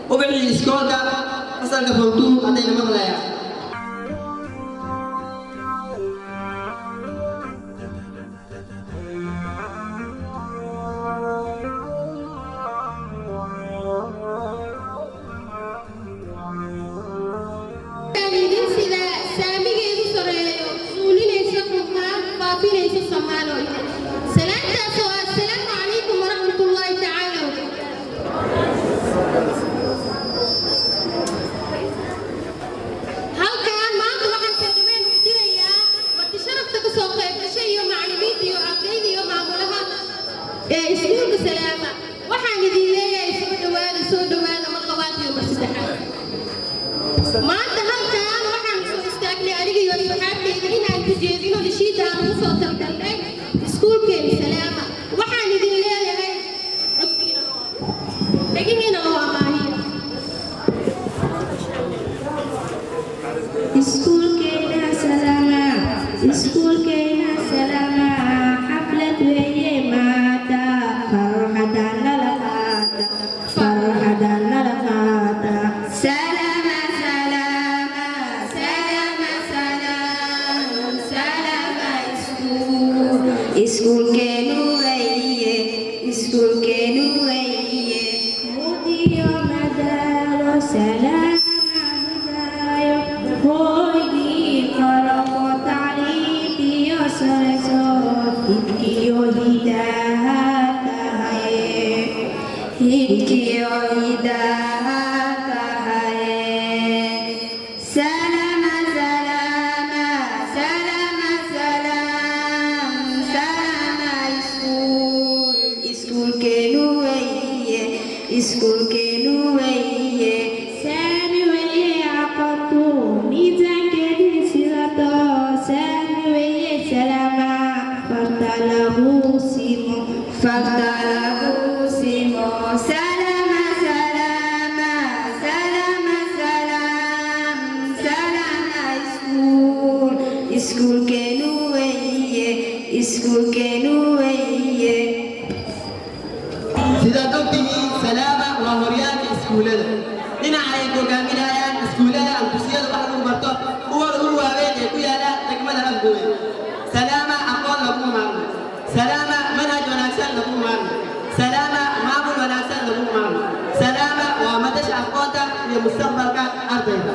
وبعدين إسكولكا أصلا كفرتو عندنا مغلايا السلام عليكم ورحمة الله تعالى halkan maanta waxaan soo dhaweyn u dirayaa marti sharafta ka soo qayb gashay iyo macallimiinta iyo ardayda iyo maamulaha iskuulka Salaama waxaan idin leeyahay soo dhawaada mar labaad iyo mar saddexaad maanta halkan waxaan soo istaagnay aniga iyo saxaabtayda inaan ku jeedino lishiida aan ugu soo talgalnay iskuulkeena Salaama waxaan idin leeyahay dhegihina loo amaahiyo iskuulkeena Salaama xaflad weeye maanta farxadan nala qaata Salaama iskuulkeenu weeye mudiyo madaalo Salaama hidaayo hooygii qaraqo tacliintiyo saresood hidkiyo hidaha tahaye iskuulkeenu weeye saami weeye aqoontu miisaankeedii sidato saami weeye Salaama farta lagu simo Salaama iskuulkeenu weeye sida dogtigii Salaama waa horyaalka iskuulada dhinaca ay hogaaminayaan iskuulada alkusiyada wax lagu barto kuwa ugu waaweyn ee ku yaala degmada Afgooye Salaama aqoon lagu maarmo Salaama manhaj wanaagsan lagu maarmo Salaama maamul wanaagsan lagu maarmo Salaama waa madasha aqoonta iyo mustaqbalka ardayda